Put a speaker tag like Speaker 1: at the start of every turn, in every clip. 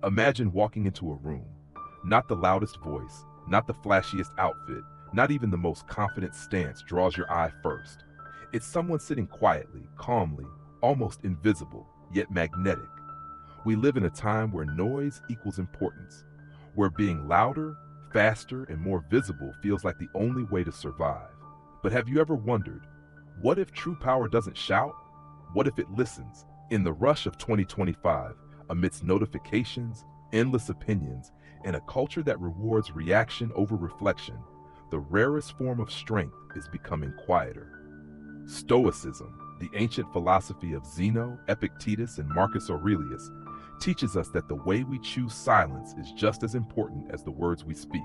Speaker 1: Imagine walking into a room. Not the loudest voice, not the flashiest outfit, not even the most confident stance draws your eye first. It's someone sitting quietly, calmly, almost invisible, yet magnetic. We live in a time where noise equals importance, where being louder, faster, and more visible feels like the only way to survive. But have you ever wondered, what if true power doesn't shout? What if it listens? In the rush of 2025, amidst notifications, endless opinions, and a culture that rewards reaction over reflection, the rarest form of strength is becoming quieter. Stoicism, the ancient philosophy of Zeno, Epictetus, and Marcus Aurelius, teaches us that the way we choose silence is just as important as the words we speak.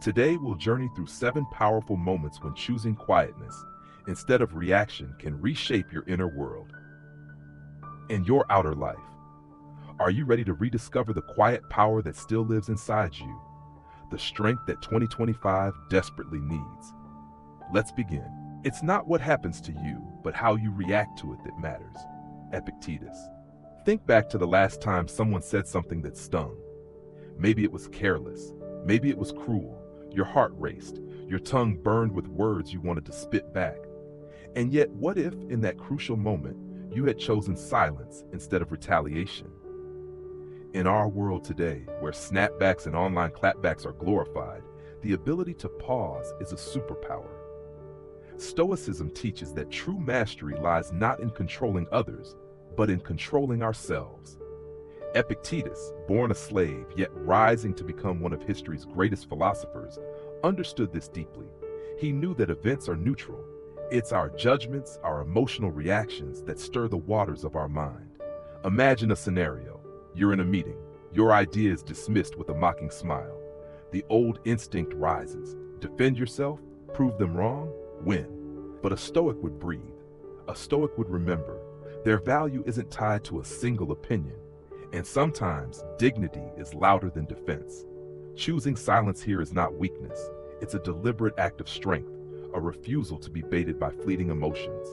Speaker 1: Today, we'll journey through 7 powerful moments when choosing quietness, instead of reaction, can reshape your inner world and your outer life. Are you ready to rediscover the quiet power that still lives inside you? The strength that 2025 desperately needs. Let's begin. It's not what happens to you, but how you react to it that matters. Epictetus. Think back to the last time someone said something that stung. Maybe it was careless. Maybe it was cruel. Your heart raced. Your tongue burned with words you wanted to spit back. And yet, what if, in that crucial moment, you had chosen silence instead of retaliation? In our world today, where snapbacks and online clapbacks are glorified, the ability to pause is a superpower. Stoicism teaches that true mastery lies not in controlling others, but in controlling ourselves. Epictetus, born a slave yet rising to become one of history's greatest philosophers, understood this deeply. He knew that events are neutral. It's our judgments, our emotional reactions that stir the waters of our mind. Imagine a scenario. You're in a meeting. Your idea is dismissed with a mocking smile. The old instinct rises. Defend yourself, prove them wrong, win. But a Stoic would breathe. A Stoic would remember. Their value isn't tied to a single opinion. And sometimes, dignity is louder than defense. Choosing silence here is not weakness. It's a deliberate act of strength, a refusal to be baited by fleeting emotions.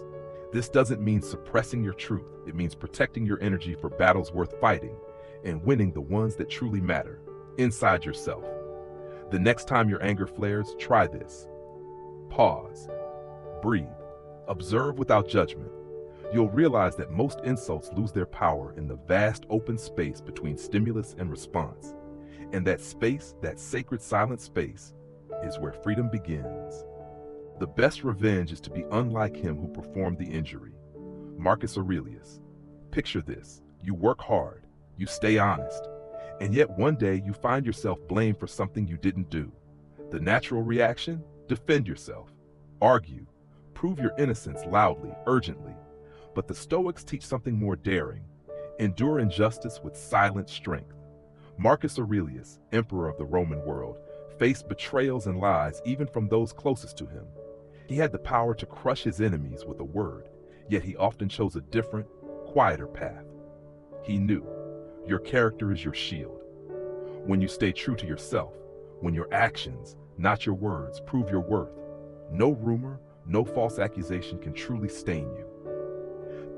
Speaker 1: This doesn't mean suppressing your truth. It means protecting your energy for battles worth fighting and winning the ones that truly matter, inside yourself. The next time your anger flares, try this. Pause. Breathe. Observe without judgment. You'll realize that most insults lose their power in the vast open space between stimulus and response. And that space, that sacred silent space, is where freedom begins. The best revenge is to be unlike him who performed the injury. Marcus Aurelius. Picture this. You work hard. You stay honest. And yet one day you find yourself blamed for something you didn't do. The natural reaction? Defend yourself. Argue. Prove your innocence loudly, urgently. But the Stoics teach something more daring. Endure injustice with silent strength. Marcus Aurelius, emperor of the Roman world, faced betrayals and lies even from those closest to him. He had the power to crush his enemies with a word, yet he often chose a different, quieter path. He knew, your character is your shield. When you stay true to yourself, when your actions, not your words, prove your worth, no rumor, no false accusation can truly stain you.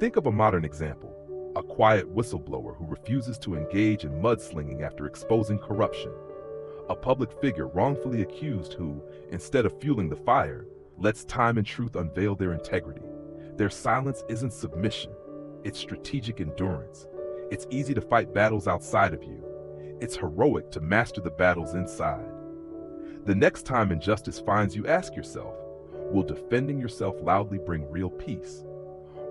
Speaker 1: Think of a modern example, a quiet whistleblower who refuses to engage in mudslinging after exposing corruption. A public figure wrongfully accused who, instead of fueling the fire, lets time and truth unveil their integrity. Their silence isn't submission, it's strategic endurance. It's easy to fight battles outside of you. It's heroic to master the battles inside. The next time injustice finds you, ask yourself, will defending yourself loudly bring real peace?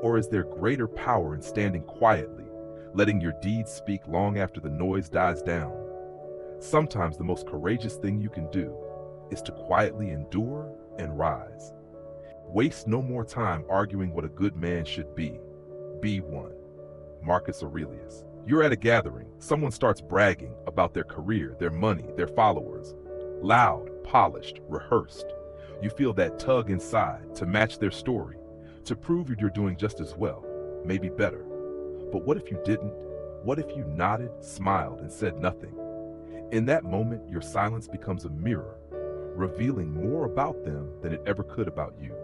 Speaker 1: Or is there greater power in standing quietly, letting your deeds speak long after the noise dies down? Sometimes the most courageous thing you can do is to quietly endure and rise. Waste no more time arguing what a good man should be. Be one. Marcus Aurelius. You're at a gathering. Someone starts bragging about their career, their money, their followers. Loud, polished, rehearsed. You feel that tug inside to match their story, to prove you're doing just as well, maybe better. But what if you didn't? What if you nodded, smiled, and said nothing? In that moment, your silence becomes a mirror, revealing more about them than it ever could about you.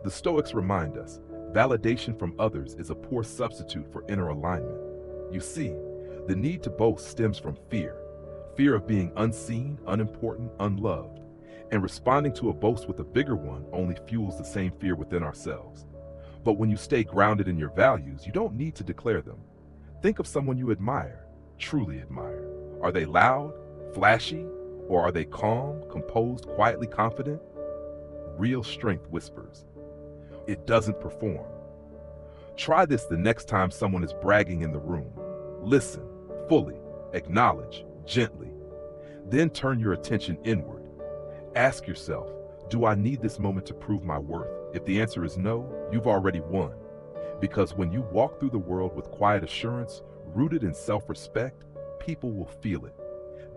Speaker 1: The Stoics remind us, validation from others is a poor substitute for inner alignment. You see, The need to boast stems from fear. Fear of being unseen, unimportant, unloved. And responding to a boast with a bigger one only fuels the same fear within ourselves. But when you stay grounded in your values, you don't need to declare them. Think of someone you admire, truly admire. Are they loud, flashy, or are they calm, composed, quietly confident? Real strength whispers. It doesn't perform. Try this the next time someone is bragging in the room. Listen, fully, acknowledge, gently. Then turn your attention inward. Ask yourself, do I need this moment to prove my worth? If the answer is no, you've already won. Because when you walk through the world with quiet assurance, rooted in self-respect, people will feel it.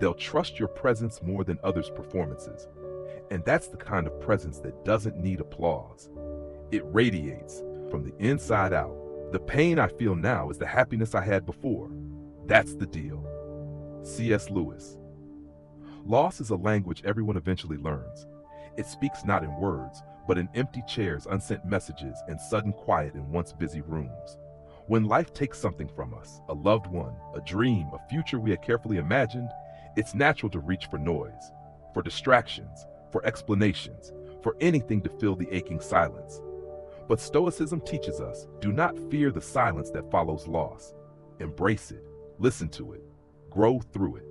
Speaker 1: They'll trust your presence more than others' performances. And that's the kind of presence that doesn't need applause. It radiates from the inside out. The pain I feel now is the happiness I had before. That's the deal. C.S. Lewis. Loss is a language everyone eventually learns. It speaks not in words, but in empty chairs, unsent messages, and sudden quiet in once busy rooms. When life takes something from us, a loved one, a dream, a future we had carefully imagined, it's natural to reach for noise, for distractions, for explanations, for anything to fill the aching silence. But Stoicism teaches us, do not fear the silence that follows loss. Embrace it, listen to it, grow through it.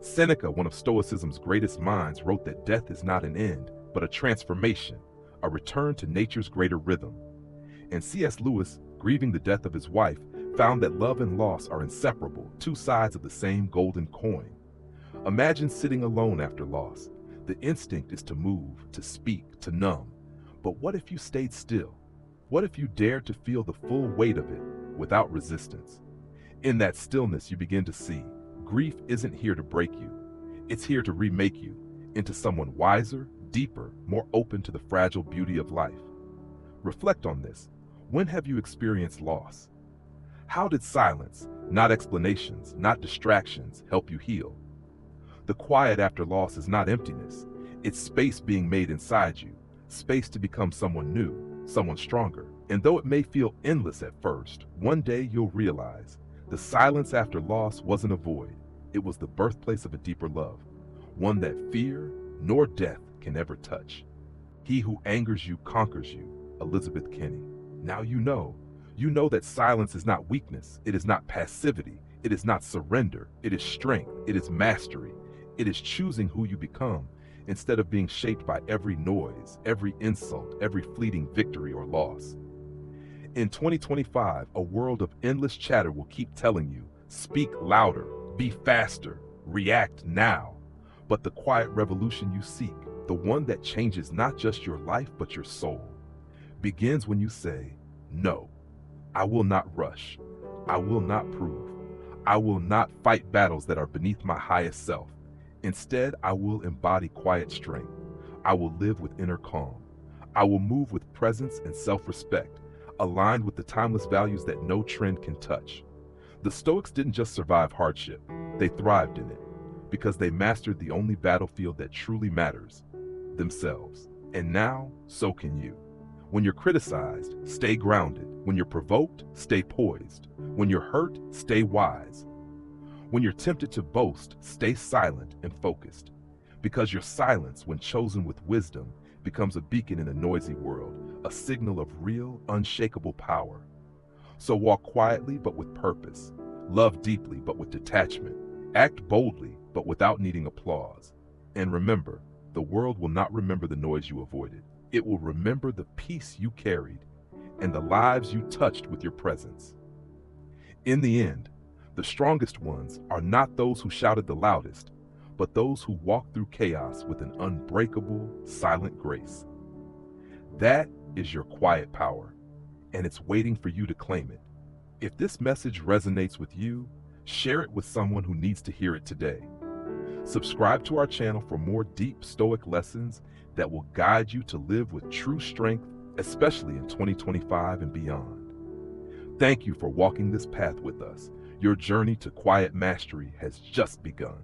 Speaker 1: Seneca, one of Stoicism's greatest minds, wrote that death is not an end, but a transformation, a return to nature's greater rhythm. And C.S. Lewis, grieving the death of his wife, found that love and loss are inseparable, two sides of the same golden coin. Imagine sitting alone after loss. The instinct is to move, to speak, to numb. But what if you stayed still? What if you dared to feel the full weight of it without resistance? In that stillness, you begin to see grief isn't here to break you. It's here to remake you into someone wiser, deeper, more open to the fragile beauty of life. Reflect on this. When have you experienced loss? How did silence, not explanations, not distractions, help you heal? The quiet after loss is not emptiness. It's space being made inside you, space to become someone new, someone stronger. And though it may feel endless at first, one day you'll realize the silence after loss wasn't a void. It was the birthplace of a deeper love, one that fear nor death can ever touch. He who angers you conquers you, Elizabeth Kenny. Now you know that silence is not weakness, it is not passivity, it is not surrender, it is strength, it is mastery, it is choosing who you become instead of being shaped by every noise, every insult, every fleeting victory or loss. In 2025, a world of endless chatter will keep telling you, speak louder, be faster, react now. But the quiet revolution you seek, the one that changes not just your life but your soul, begins when you say, no, I will not rush, I will not prove, I will not fight battles that are beneath my highest self. Instead, I will embody quiet strength. I will live with inner calm. I will move with presence and self-respect, aligned with the timeless values that no trend can touch. The Stoics didn't just survive hardship, they thrived in it, because they mastered the only battlefield that truly matters, themselves. And now, so can you. When you're criticized, stay grounded. When you're provoked, stay poised. When you're hurt, stay wise. When you're tempted to boast, stay silent and focused. Because your silence, when chosen with wisdom, becomes a beacon in a noisy world, a signal of real, unshakable power. So walk quietly but with purpose. Love deeply but with detachment. Act boldly but without needing applause. And remember, the world will not remember the noise you avoided. It will remember the peace you carried and the lives you touched with your presence. In the end, the strongest ones are not those who shouted the loudest, but those who walked through chaos with an unbreakable, silent grace. That is your quiet power, and it's waiting for you to claim it. If this message resonates with you, share it with someone who needs to hear it today. Subscribe to our channel for more deep Stoic lessons that will guide you to live with true strength, especially in 2025 and beyond. Thank you for walking this path with us. Your journey to quiet mastery has just begun.